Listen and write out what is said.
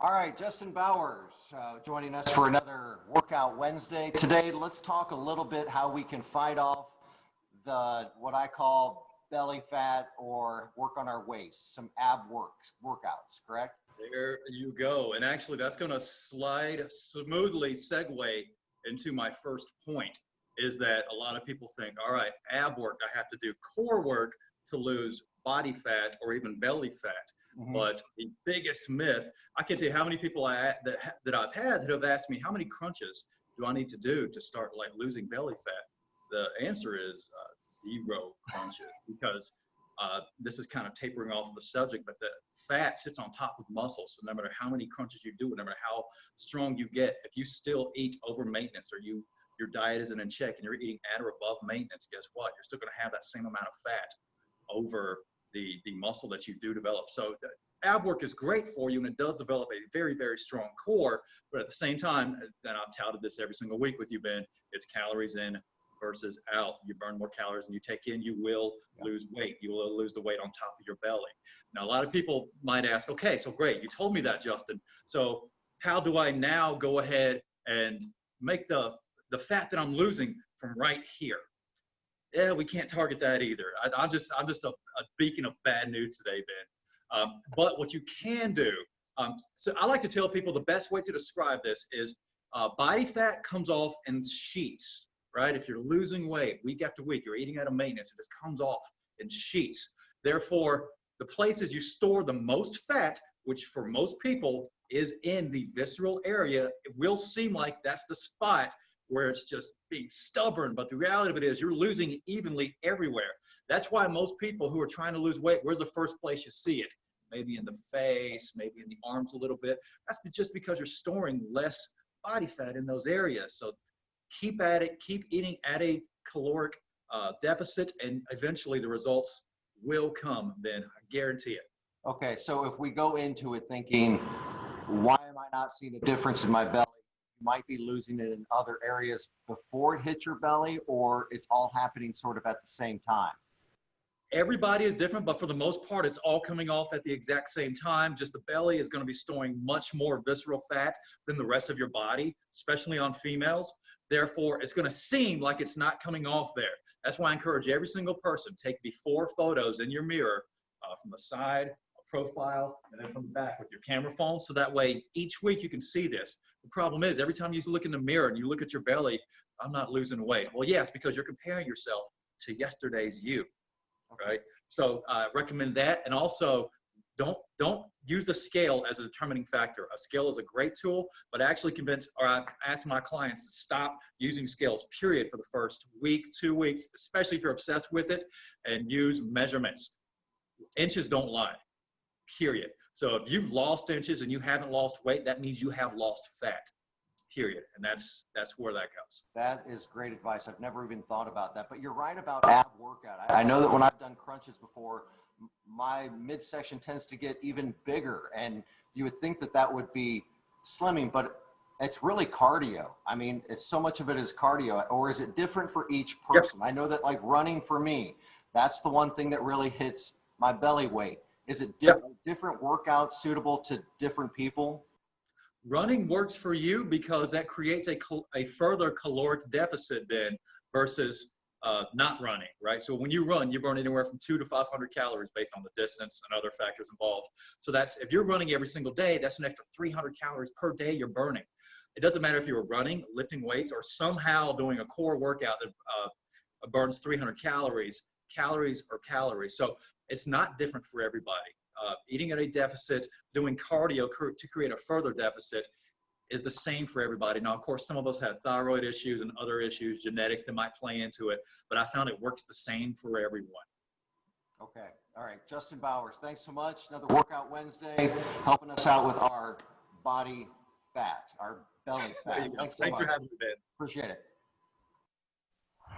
All right, Justin Bowers joining us for another Workout Wednesday. Today, let's talk a little bit how we can fight off what I call belly fat or work on our waist, some ab workouts, correct? There you go. And actually, that's going to smoothly segue into my first point, is that a lot of people think, all right, ab work, I have to do core work to lose body fat or even belly fat. But the biggest myth, I can't tell you how many people that I've had that have asked me, how many crunches do I need to do to start like losing belly fat? The answer is 0 crunches, because this is kind of tapering off of the subject, but the fat sits on top of muscle. So no matter how many crunches you do, no matter how strong you get, if you still eat over maintenance or your diet isn't in check and you're eating at or above maintenance, guess what? You're still going to have that same amount of fat over the muscle that you do develop. So ab work is great for you, and it does develop a very, very strong core. But at the same time, and I've touted this every single week with you, Ben, it's calories in versus out. You burn more calories than you take in, you will lose weight. You will lose the weight on top of your belly. Now, a lot of people might ask, okay, so great, you told me that, Justin. So how do I now go ahead and make the fat that I'm losing from right here? Yeah, we can't target that either. I'm just a beacon of bad news today, Ben. But what you can do, so I like to tell people the best way to describe this is body fat comes off in sheets, right? If you're losing weight week after week, you're eating out of maintenance, it just comes off in sheets. Therefore, the places you store the most fat, which for most people is in the visceral area, it will seem like that's the spot where it's just being stubborn, but the reality of it is you're losing evenly everywhere. That's why most people who are trying to lose weight, where's the first place you see it? Maybe in the face, maybe in the arms a little bit. That's just because you're storing less body fat in those areas. So keep at it, keep eating at a caloric deficit, and eventually the results will come, Ben, I guarantee it. Okay, so if we go into it thinking, why am I not seeing a difference in my belly? You might be losing it in other areas before it hits your belly, or it's all happening sort of at the same time. Everybody is different, but for the most part, it's all coming off at the exact same time. Just the belly is going to be storing much more visceral fat than the rest of your body, especially on females. Therefore, it's going to seem like it's not coming off there. That's why I encourage every single person, take before photos in your mirror from the side, a profile, and then from the back with your camera phone. So that way, each week you can see this. The problem is, every time you look in the mirror and you look at your belly, I'm not losing weight. Well, yes, because you're comparing yourself to yesterday's you. Right? So I recommend that. And also, don't use the scale as a determining factor. A scale is a great tool, but I actually I ask my clients to stop using scales, period, for the first week, 2 weeks, especially if you're obsessed with it, and use measurements. Inches don't lie, period. So if you've lost inches and you haven't lost weight, that means you have lost fat. Period. And that's where that goes. That is great advice. I've never even thought about that, but you're right about ab workout. I know that when I've done crunches before, my midsection tends to get even bigger, and you would think that that would be slimming, but it's really cardio. I mean, so much of it is cardio. Or is it different for each person? Yep. I know that like running for me, that's the one thing that really hits my belly weight. Is it different workouts suitable to different people? Running works for you because that creates a further caloric deficit then versus not running, right? So when you run, you burn anywhere from 200 to 500 calories based on the distance and other factors involved. So if you're running every single day, that's an extra 300 calories per day you're burning. It doesn't matter if you're running, lifting weights, or somehow doing a core workout that burns 300 calories. Calories are calories. So it's not different for everybody. Eating at a deficit, doing cardio to create a further deficit is the same for everybody. Now, of course, some of us have thyroid issues and other issues, genetics that might play into it, but I found it works the same for everyone. Okay. All right. Justin Bowers, thanks so much. Another Workout Wednesday, helping us out with our body fat, our belly fat. Thanks for having me, Ben. Appreciate it.